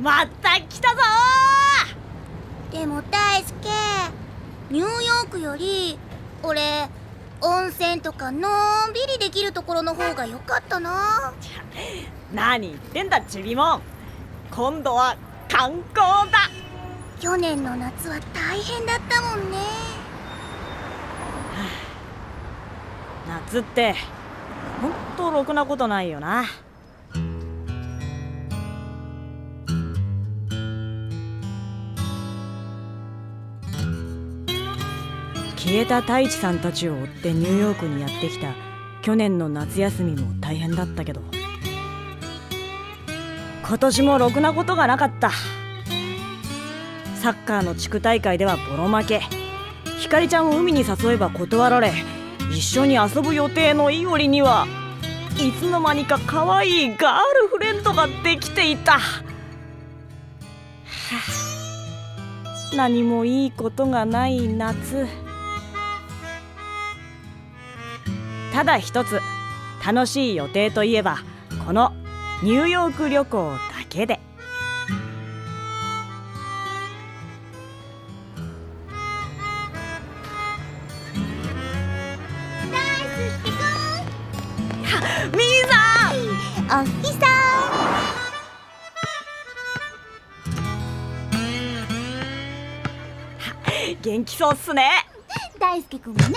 また来たぞでも大輔、ニューヨークより俺温泉とかのんびりできるところの方が良かったな。何言ってんだちびもん。今度は観光だ。去年の夏は大変だったもんね。夏ってほんとろくなことないよな。消えた太一さんたちを追ってニューヨークにやってきた去年の夏休みも大変だったけど、今年もろくなことがなかった。サッカーの地区大会ではボロ負け。ひかりちゃんを海に誘えば断られ、一緒に遊ぶ予定のいおりにはいつの間にか可愛いガールフレンドができていた。何もいいことがない夏。ただ一つ楽しい予定といえばこのニューヨーク旅行だけで。みーさん、お日さん元気そうっすね。大輔くんもね。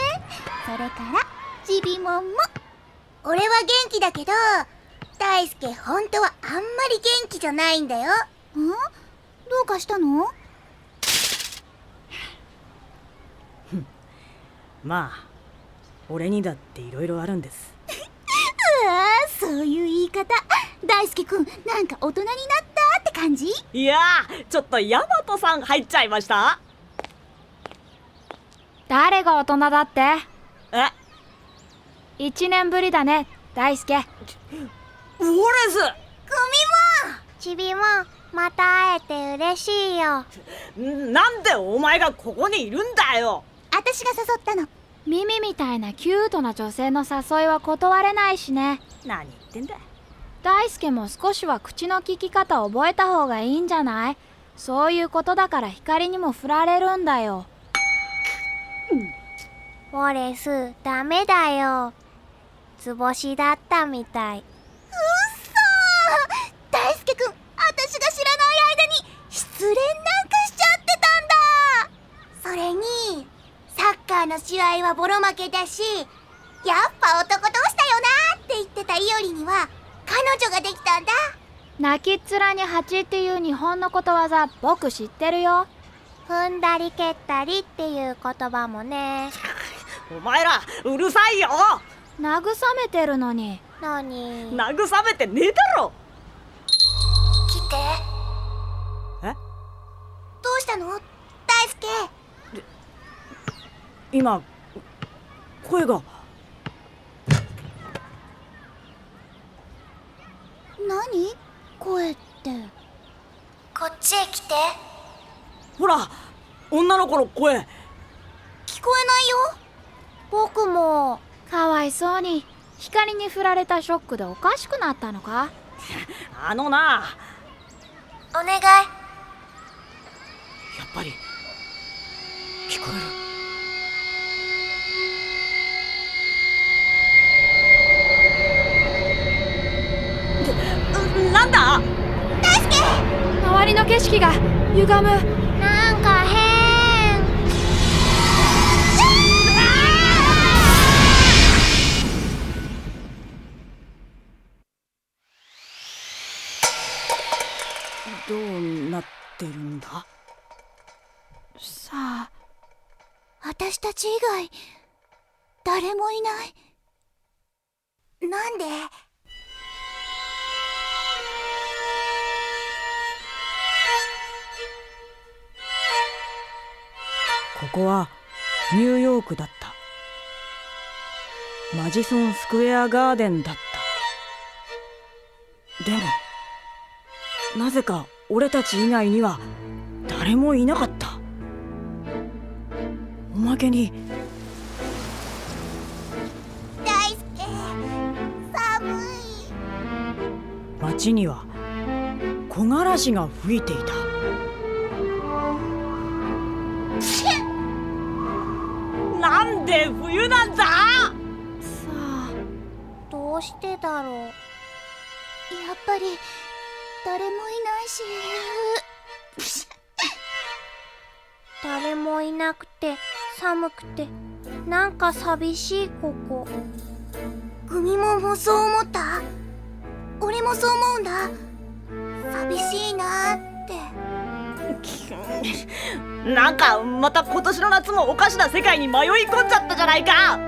それからちびもんも。俺は元気だけど大輔本当はあんまり元気じゃないんだよ。ん？どうかしたの？まあ俺にだっていろいろあるんです。そういう言い方。大輔くんなんか大人になったって感じ？いやー、ちょっとヤマトさん入っちゃいました。誰が大人だって？え、1年ぶりだね大輔。ウォレス。ちびもまた会えて嬉しいよ。なんでお前がここにいるんだよ。私が誘ったの。ミミみたいなキュートな女性の誘いは断れないしね。何言ってんだ。大輔も少しは口の利き方を覚えた方がいいんじゃない？そういうことだから光にも振られるんだよ。ウォレスダメだよ。図星だったみたい。うっそー。大輔くん、私が知らない間に失恋なんかしちゃってたんだ。それにサッカーの試合はボロ負けだし、やっぱ男同士だよなって言ってたイオリには彼女ができたんだ。泣きっ面に蜂っていう日本のことわざ僕知ってるよ。踏んだり蹴ったりっていう言葉もね。お前らうるさいよ。慰めてるのに。何？慰めてねえだろ。来て。え？どうしたの大輔？今声が。何？声って。こっちへ来て。ほら女の子の声。聞こえないよ。僕も。かわいそうに光に振られたショックでおかしくなったのか？あのな。お願い。やっぱり聞こえる。なんだ？大輔！周りの景色が歪む。なんか変。どうなってるんだ？さあ、私たち以外誰もいない。なんで？ここはニューヨークだった。マジソンスクエアガーデンだった。でもなぜか俺たち以外には誰もいなかった。おまけに大輔、寒い。街には木枯らしが吹いていた。なんで冬なんだ。さあ、どうしてだろう。やっぱり誰もいないし誰もいなくて寒くてなんか寂しいここ。グミモンもそう思った？俺もそう思うんだ。寂しいなって。なんかまた今年の夏もおかしな世界に迷い込んじゃったじゃないか。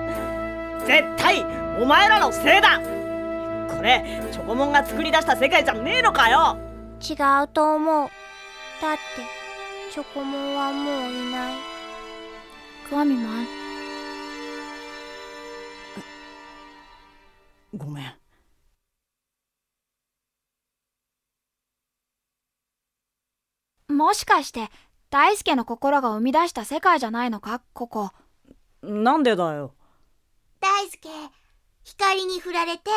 絶対お前らのせいだ。これチョコモンが作り出した世界じゃねえのかよ。違うと思う。だってチョコモンはもういない。グミモン。ごめん。もしかして大輔の心が生み出した世界じゃないのか、ここ。なんでだよ。大輔、光に振られて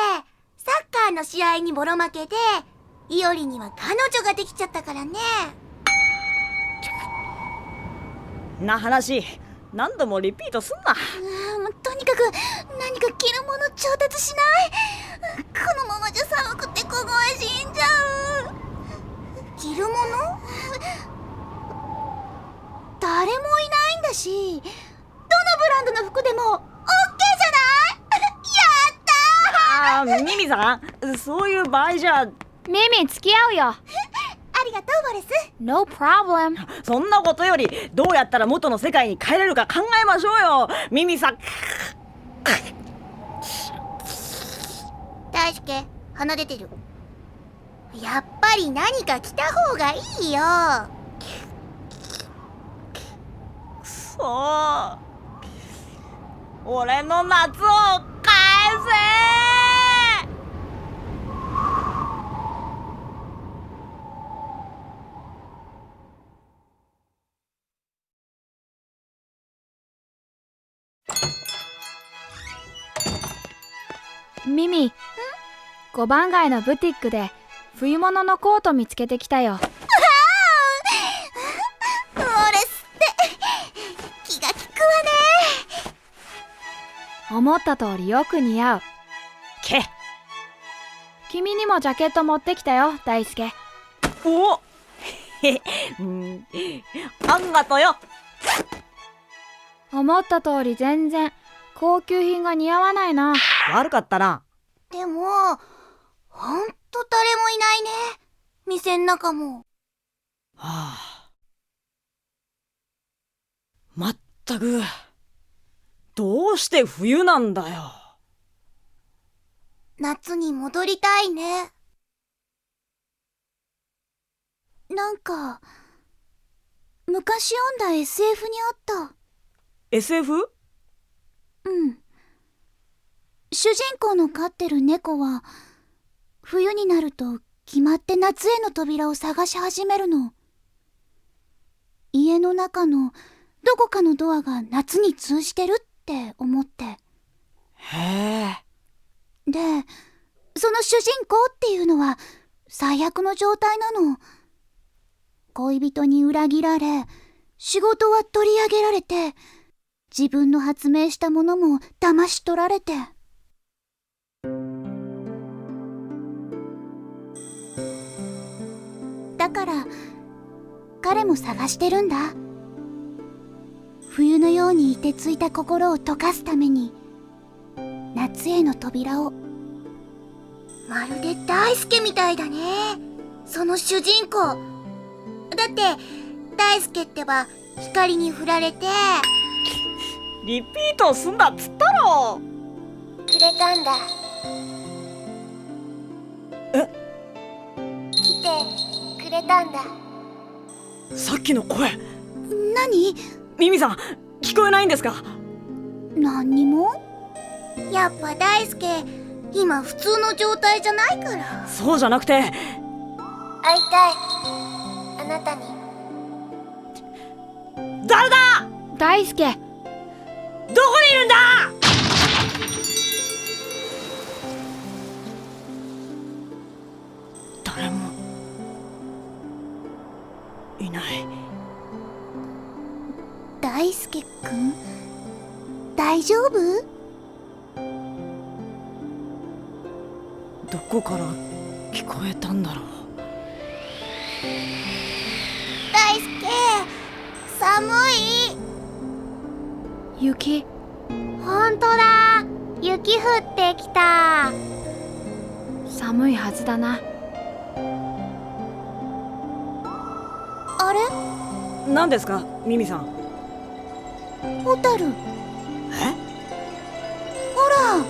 サッカーの試合にボロ負けでイオリには彼女ができちゃったからね。な話何度もリピートすんな。とにかく何か着るもの調達しない。このままじゃ寒くて凍え死んじゃう。着るもの？誰もいないんだし、どのブランドの服でも OK じゃない？やったー。ミミさん、そういう場合じゃ。ミミ、付き合うよ。ありがとう、ボレス。 No problem。 そんなことよりどうやったら元の世界に帰れるか考えましょうよ、ミミさん。大輔、鼻出てる。やっぱり何か着た方がいいよ。くそー、俺の夏を返せミミ、5番街のブティックで冬物のコート見つけてきたよ。ボレスって気が利くわね。思った通りよく似合う。け。君にもジャケット持ってきたよ、大輔。おあんがとよ。思った通り全然高級品が似合わないな。悪かったな。でもほんと誰もいないね、店ん中も。はあ、まったくどうして冬なんだよ。夏に戻りたいね。なんか昔読んだ SF にあった。 SF？ うん。主人公の飼ってる猫は冬になると決まって夏への扉を探し始めるの。家の中のどこかのドアが夏に通じてるって思って。へえ。で、その主人公っていうのは最悪の状態なの。恋人に裏切られ、仕事は取り上げられて、自分の発明したものも騙し取られて。だから彼も探してるんだ。冬のように凍てついた心を溶かすために夏への扉を。まるで大輔みたいだね、その主人公。だって大輔ってば光に振られて。リピートすんだっつったろ。くれたんだ。来てくれたんだ。さっきの声。何？ミミさん、聞こえないんですか？何にも。やっぱ大輔今普通の状態じゃないから。そうじゃなくて、会いたい、あなたに。誰だ？大輔、どこにいるんだ？誰もいない。大輔くん、大丈夫？どこから聞こえたんだろう。大輔、寒い。雪。ほんとだ、雪降ってきた。寒いはずだな。あれ？何ですか、ミミさん。ホタル。え？ほら、あ、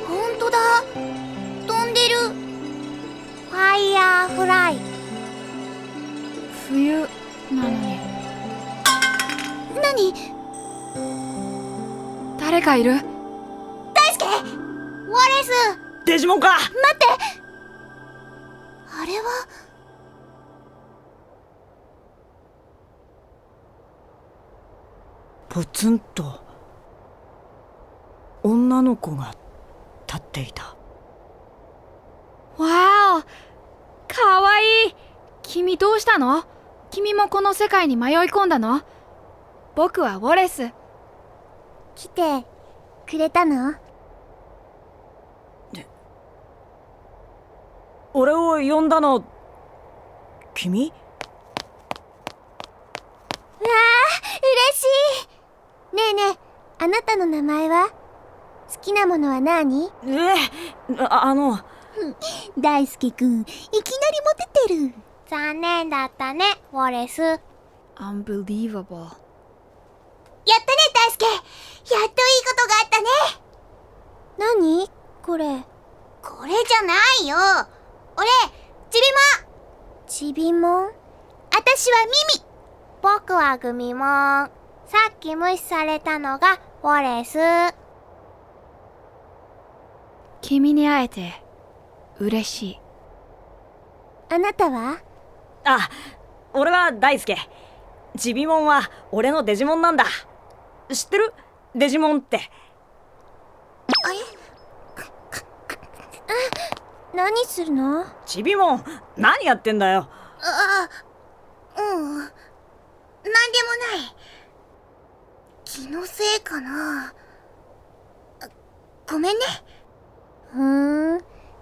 ほんとだ、飛んでる。ファイヤーフライ。冬なのに。何？誰かいる？大輔、ウォレス。デジモンか。待って、あれは。ポツンと女の子が立っていた。わお、かわいい。君どうしたの？君もこの世界に迷い込んだの？僕はウォレス。来てくれたの？俺を呼んだの君？わあ、嬉しい。ねえねえ、あなたの名前は？好きなものは何？大輔くん、いきなりモテてる。残念だったね、ウォレス。やったね、Unbelievable。大輔。やっといいことがあったね。何これ？これじゃないよ。俺、ちびもん。私はミミ。僕はグミモン。さっき無視されたのがウォレス。君に会えて嬉しい。あなたは？あ、俺は大輔。ちびもんは俺のデジモンなんだ。知ってる？デジモンって。何するの？ちびもん、何やってんだよ。なんでもない。気のせいかな。ごめんね。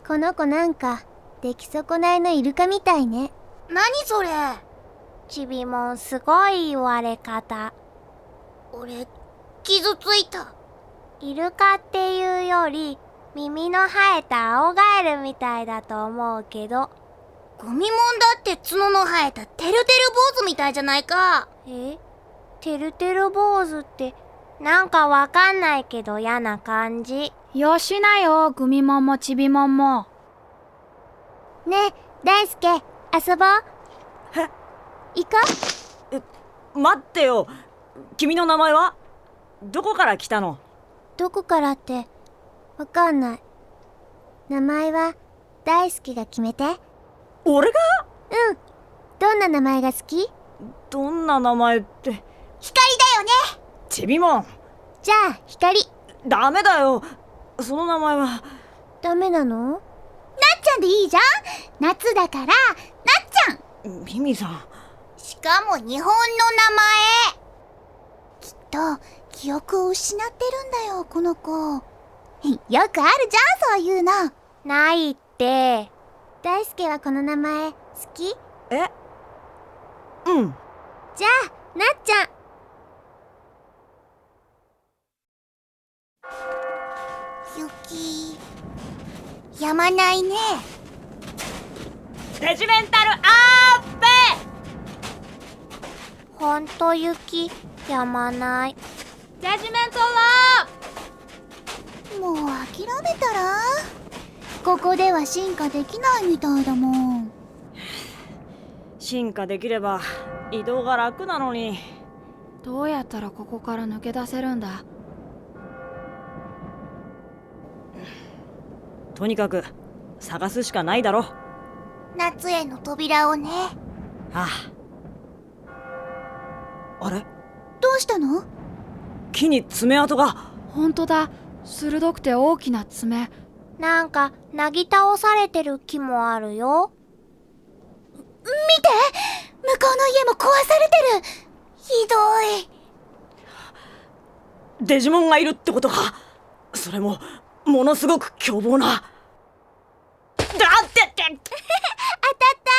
この子なんか出来損ないのイルカみたいね。何それ？ちびもんすごい言われ方。俺、傷ついた。イルカっていうより耳の生えた青ガエルみたいだと思うけど。ゴミもんだって角の生えたてるてる坊主みたいじゃないか。てるてる坊主ってなんかわかんないけど嫌な感じ。よしなよ、グミモンもちびもんも。ねえ、大輔、遊ぼう。行こ待ってよ。君の名前は？どこから来たの？どこからってわかんない。名前は大輔が決めて。俺が？うん。どんな名前が好き？どんな名前って。光だよね。ちびもん。じゃあ光。ダメだよ。その名前は。ダメなの？なっちゃんでいいじゃん。夏だからなっちゃん。ミミさん。しかも日本の名前。きっと記憶を失ってるんだよ、この子。よくあるじゃん、そういうの。ないって。大輔はこの名前好き？うん。じゃあなっちゃん。雪止まないね。レジメンタルアッペ。ほんと雪止まない。ジャッジメントロー。もう諦めたら？ここでは進化できないみたいだもん。進化できれば移動が楽なのに。どうやったらここから抜け出せるんだ？とにかく探すしかないだろ。夏への扉をね。ああ。あれ？どうしたの？木に爪痕が。ほんとだ、鋭くて大きな爪。なんかなぎ倒されてる木もあるよ。見見て、向こうの家も壊されてる。ひどい。デジモンがいるってことか。それもものすごく凶暴な。だってって当たった。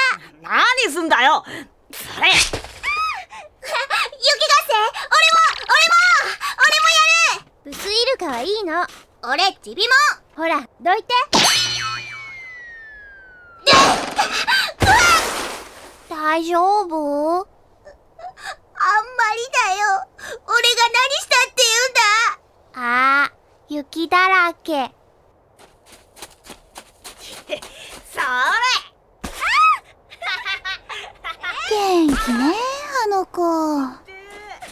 何すんだよそれ。雪合戦、俺もやる。ブスイルカはいいの。俺ちびもん。ほらどいて。大丈夫？あんまりだよ。俺が何したって言うんだ。あー、雪だらけ。それ。元気ね、あの子。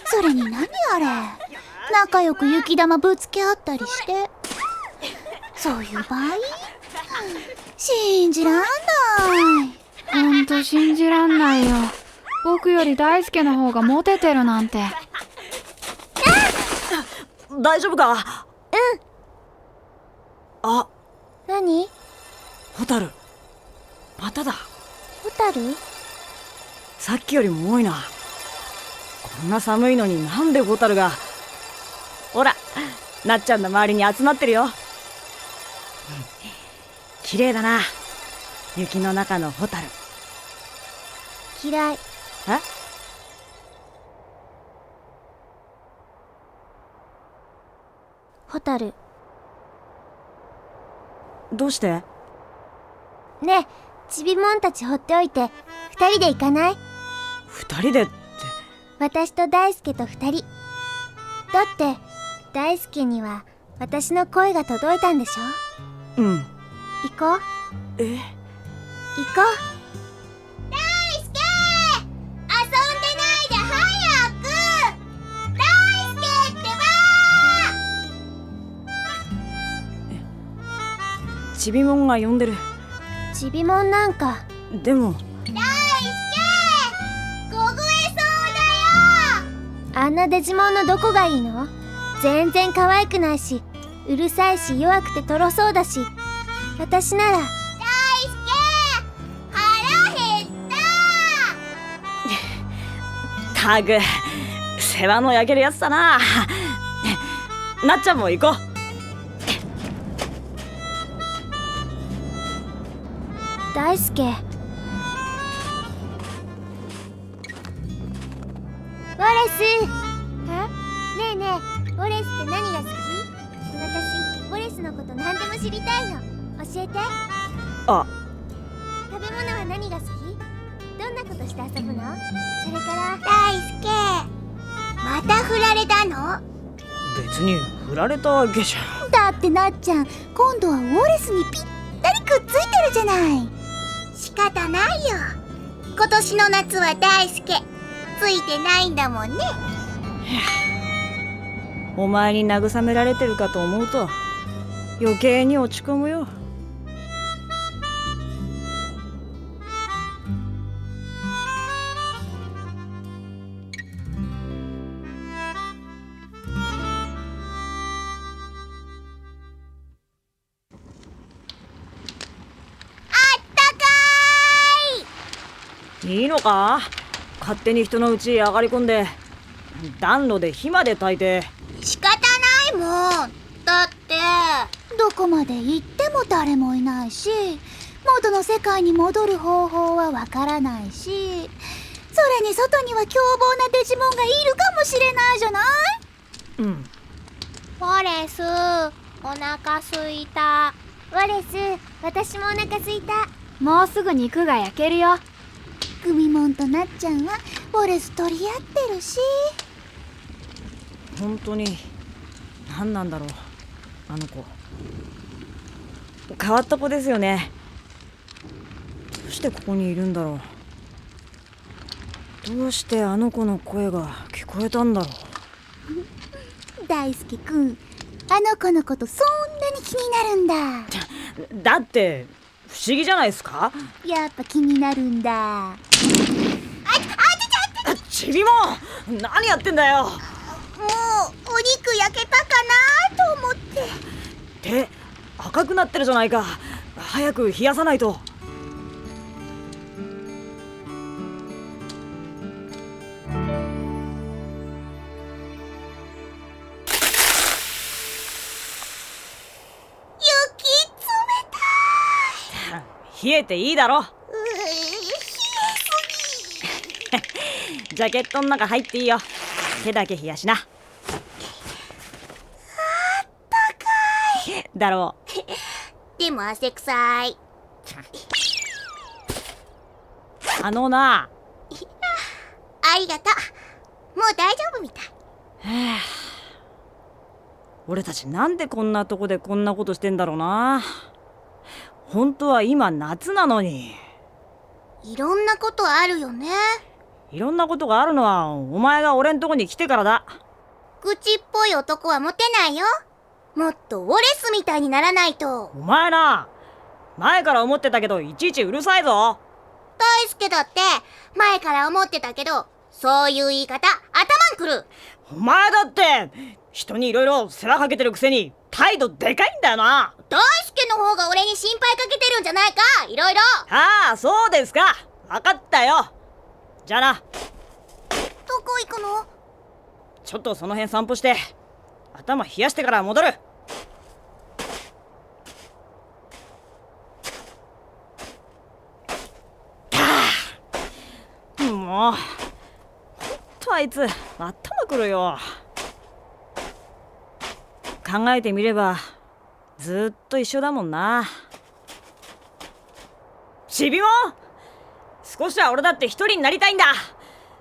それに何あれ、仲良く雪玉ぶつけ合ったりして。そういう場合信じらんない。ほんと信じらんないよ。僕より大輔の方がモテてるなんて。大丈夫か。うん。あ、何？ホタルまただ。ホタル？さっきよりも多いな。こんな寒いのになんでホタルが。ほら、なっちゃんの周りに集まってるよ。綺麗だな、雪の中のホタル。嫌い。え？ホタル。どうして？ねえ、ちびもんたち放っておいて二人で行かない？二人でって。私と大輔と二人。だって大輔には私の声が届いたんでしょ。うん。行こう。え？行こう。大輔、遊んでないで早く。大輔ってば。ちびもんが呼んでる。ちびもんなんか。でも。大輔、凍えそうだよ。あんなデジモンのどこがいいの？全然可愛くないし、うるさいし、弱くてとろそうだし。私なら。大輔、腹減った。たぐ、世話の焼けるやつだな。なっちゃんも行こう。大輔。ウォレス。ねえねえ、ウォレスって何が好き？私、ウォレスのこと何でも知りたいの。教えて。あ、食べ物は何が好き？どんなことして遊ぶの？それから。大輔、また振られたの？別に振られたわけじゃ。だってなっちゃん、今度はウォレスにぴったりくっついてるじゃない。仕方ないよ。今年の夏は大輔ついてないんだもんね。お前に慰められてるかと思うと余計に落ち込むよ。いいのか？勝手に人の家へ上がり込んで暖炉で火まで焚いて。仕方ないもん。だってどこまで行っても誰もいないし、元の世界に戻る方法はわからないし、それに外には凶暴なデジモンがいるかもしれないじゃない。うん。ウォレス、お腹すいた。ウォレス、私もお腹すいた。もうすぐ肉が焼けるよ。グミモンとなっちゃんはウォレス取り合ってるし。本当に何なんだろう、あの子。変わった子ですよね。どうしてここにいるんだろう。どうしてあの子の声が聞こえたんだろう。大輔くん、あの子のことそんなに気になるんだ。だって不思議じゃないですか。やっぱ気になるんだ。ちびも何やってんだよ。もうお肉焼けたかなと思って。手赤くなってるじゃないか。早く冷やさないと。冷えていいだろ。冷えすぎ。ジャケットの中入っていいよ。手だけ冷やしな。あったかいだろう。でも汗臭い。あのな。ありがとう。もう大丈夫みたい。俺たちなんでこんなとこでこんなことしてんだろうな。本当は今夏なのに。いろんなことあるよね。いろんなことがあるのはお前が俺んとこに来てからだ。愚痴っぽい男はモテないよ。もっとウォレスみたいにならないと。お前な、前から思ってたけどいちいちうるさいぞ。大輔だって前から思ってたけど、そういう言い方頭んくる。お前だって人にいろいろ世話かけてるくせに態度でかいんだよな。大輔の方が俺に心配かけてるんじゃないか。いろいろ。ああ、そうですか。分かったよ。じゃあな。どこ行くの？ちょっとその辺散歩して頭冷やしてから戻る。もうほんとあいつ頭くるよ。考えてみればずっと一緒だもんな。ちびも少しは俺だって一人になりたいんだ。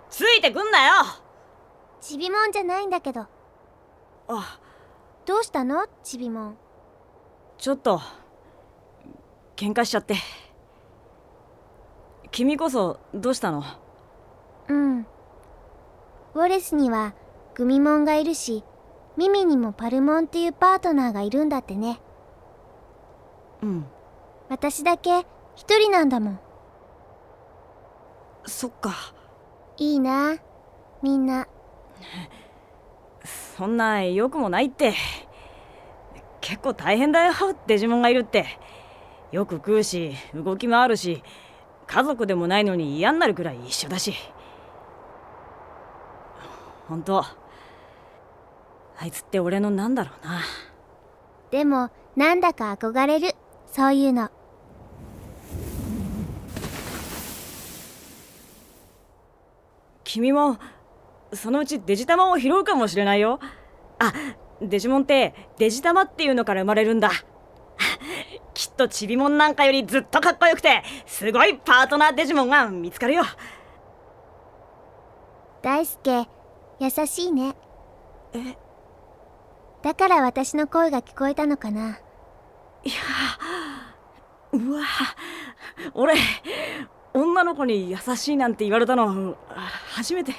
ついてくんなよ。ちびもんじゃないんだけど。あ、どうしたのちびもん。ちょっと喧嘩しちゃって。君こそどうしたの？うん。ウォレスにはグミモンがいるし、ミミにもパルモンっていうパートナーがいるんだってね。うん。私だけ一人なんだもん。そっか。いいな、みんな。そんな良くもないって。結構大変だよ、デジモンがいるって。よく食うし動き回るし、家族でもないのに嫌になるくらい一緒だし。ほんとあいつって俺のなんだろうな。でもなんだか憧れる、そういうの。君もそのうちデジタマを拾うかもしれないよ。あ、デジモンってデジタマっていうのから生まれるんだ。きっとチビモンなんかよりずっとかっこよくてすごいパートナーデジモンが見つかるよ。大輔、優しいね。え？だから私の声が聞こえたのかな。いや、うわ、俺女の子に優しいなんて言われたの初めて。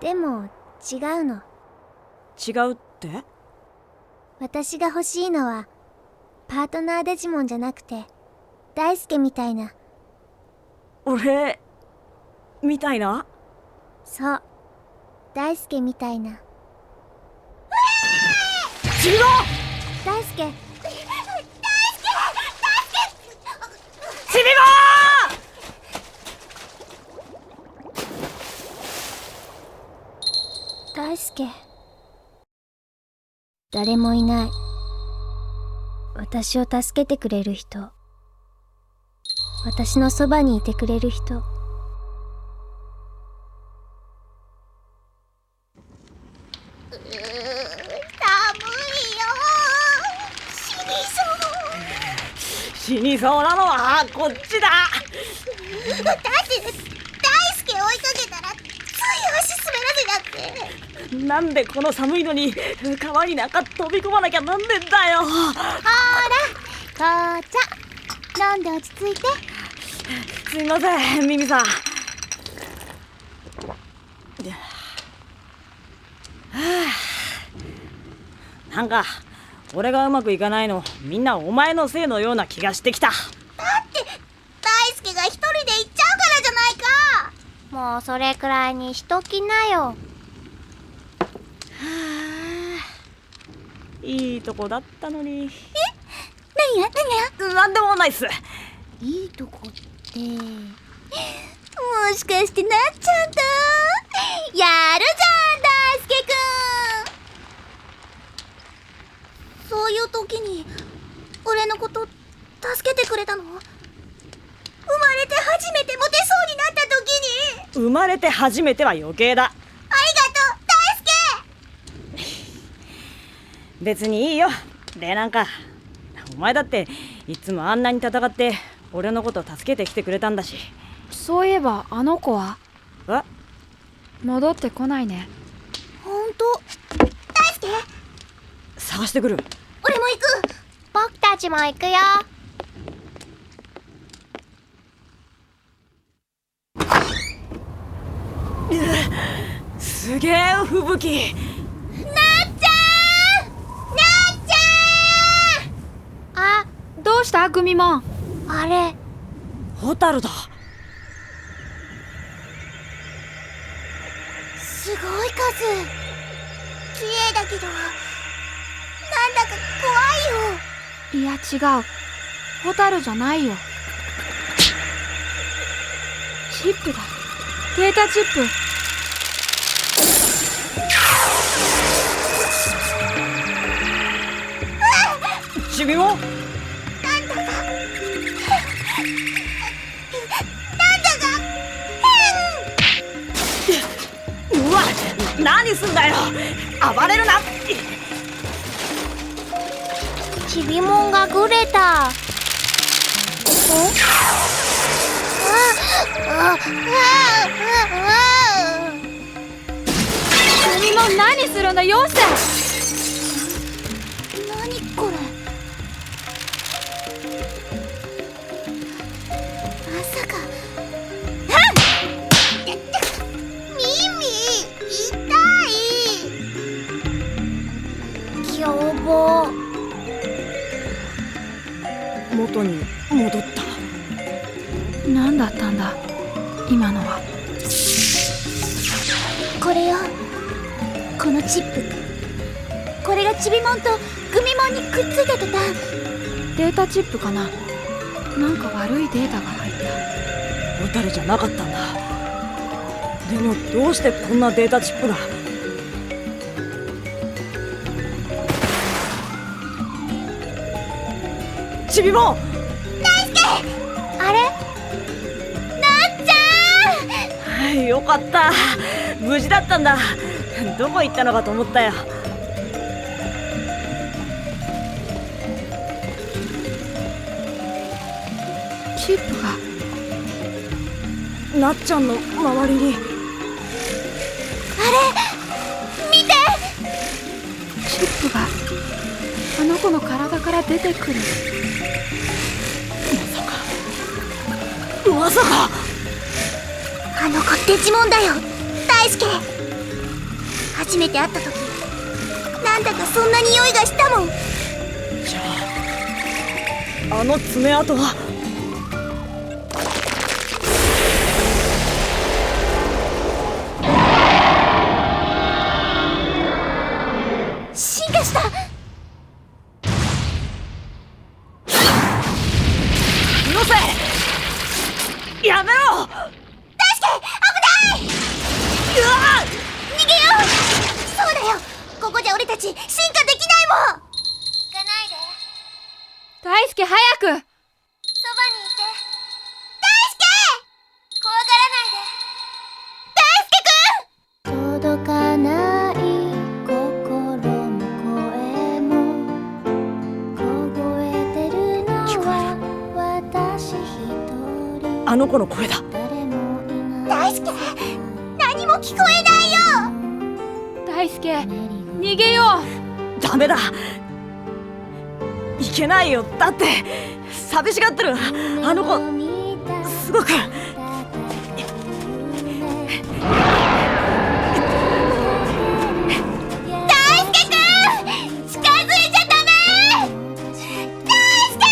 でも違うの。違うって？私が欲しいのはパートナーデジモンじゃなくて大輔みたいな。俺みたいな？そう、大輔みたいな。チビモン！大輔、チビモン！大輔。誰もいない。私を助けてくれる人、私のそばにいてくれる人。死にそうなのはこっちだ。だって大輔追いかけたらつい足滑らせちゃって。なんでこの寒いのに川になんか飛び込まなきゃなんねんだよ。ほら、紅茶飲んで落ち着いて。すいませんミミさん。はあ、なんか俺がうまくいかないのみんなお前のせいのような気がしてきた。だって大輔が一人で行っちゃうからじゃないか。もうそれくらいにしときなよ。はあ、いいとこだったのに。何やなんでもないっす。いいとこってもしかしてなっちゃんとやるじゃん大輔くん。そういう時に俺のこと助けてくれたの？て初めてモテそうになった時に。生まれて初めては余計だ。ありがとう大輔。別にいいよ礼なんか。お前だっていつもあんなに戦って俺のこと助けてきてくれたんだし。そういえばあの子はえ、戻ってこないね。ほんと？大輔、探してくる。俺も行く。僕たちも行くよ。すげえ吹雪。あ、どうしたグミモン。あれ。ホタルだ。すごい数。綺麗だけど、なんだか怖いよ。いや違う、ホタルじゃないよ。チップだ、データチップ。チビもうわ、何すんだよ。暴れるな。ちびもんがぐれた。グミモン何するんだよせ。何これ。まさか。耳痛い。凶暴。元に戻った。何だったんだ今のは。これよ、このチップ。これがちびもんとグミもんにくっついててた。データチップかな。なんか悪いデータが入った。ホタルじゃなかったんだ。でもどうしてこんなデータチップが。ちびもん。あれ、なっちゃん。よかった、無事だったんだ。どこ行ったのかと思ったよ。チップがなっちゃんの周りに。見て。チップがあの子の体から出てくる。まさかあの子デジモンだよ大輔。初めて会った時、なんだかそんな匂いがしたもん。じゃああの爪痕は。進化した。よせ、やめろ。大輔、危ない。うわっ、逃げよう。そうだよ、ここじゃ俺たち進化できないもん。行かないで。大輔早く。そばにいて。大輔、怖がらないで。大輔くん。届かない心も声も凍えてるのは私一人。あの子の声だ。大輔、何も聞こえないよ。大輔逃げよう。ダメだ、いけないよ。だって寂しがってるあの子すごく。大輔くん、近づいちゃダメ。大輔。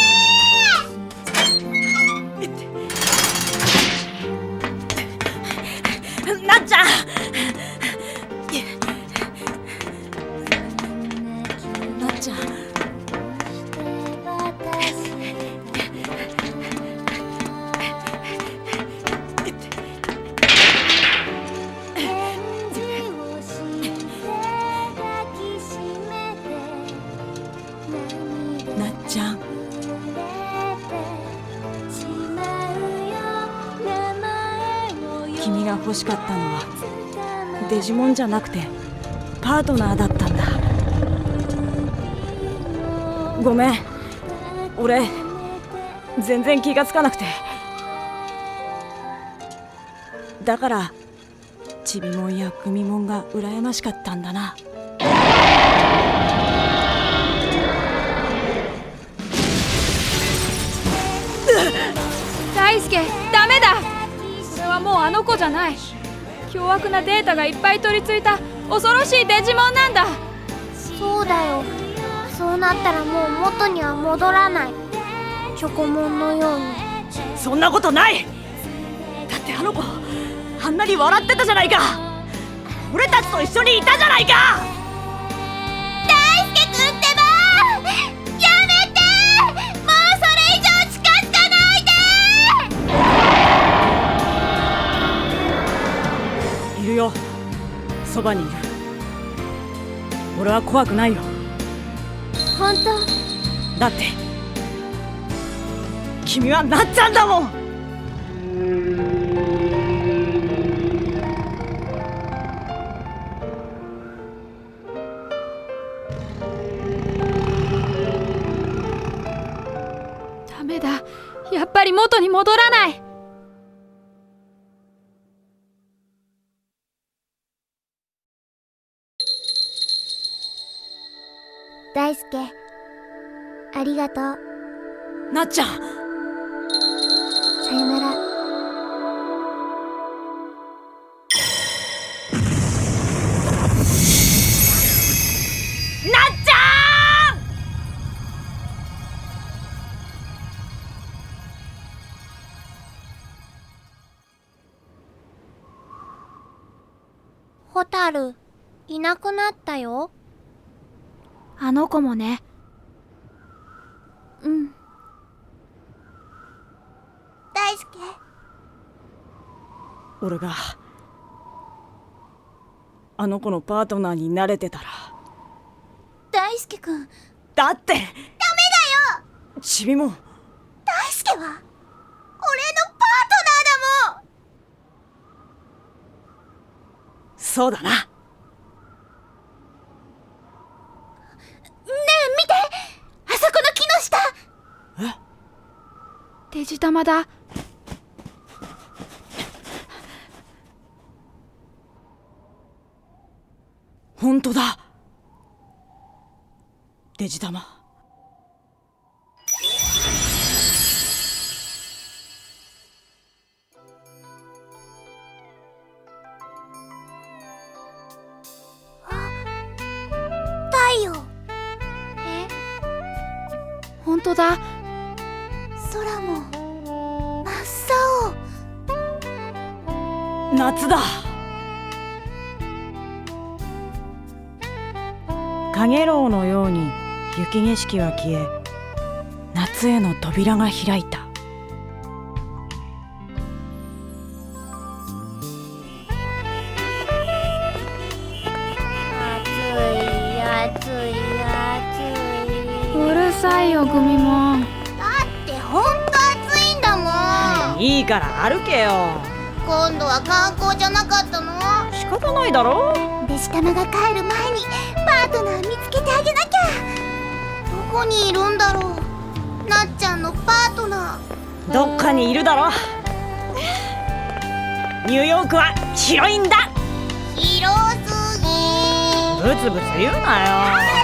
なっちゃん。なっちゃん、君が欲しかったのはデジモンじゃなくてパートナーだったんだ。ごめん、俺全然気がつかなくて。だからちびもんやくみもんが羨ましかったんだな。大輔、ダメだ。それはもうあの子じゃない。凶悪なデータがいっぱい取り付いた恐ろしいデジモンなんだ。そうだよ。そうなったらもう元には戻らない。チョコモンのように。そんなことない。だってあの子あんなに笑ってたじゃないか。俺たちと一緒にいたじゃないか。大輔くんってばやめて。もうそれ以上近づかないで。いるよ、そばにいる。俺は怖くないよ。本当？だって君はなっちゃんだもん。ダメだ、やっぱり元に戻らない。大輔、ありがとう。なっちゃん、さよなら。ホタル、いなくなったよ。あの子もね。うん。大輔。俺があの子のパートナーになれてたら。大輔くん。だってダメだよ。ちびも大輔は俺のパートナーだもん。そうだな。ねえ見て、あそこの木の下。デジタマだ。本当だ。デジタマ。太陽。本当だ。空も真っ青。夏だ。かげろうのように雪景色は消え、夏への扉が開いた。暑い。うるさいよ、グミもん。だってほんと暑いんだもん。いいから歩けよ。今度は観光じゃなかったの？仕方ないだろ。デジタマが帰る前にパートナー見つけてあげなきゃ。どこにいるんだろう、なっちゃんのパートナー。どっかにいるだろ。ニューヨークは広いんだ。広すぎ。ブツブツ言うなよ。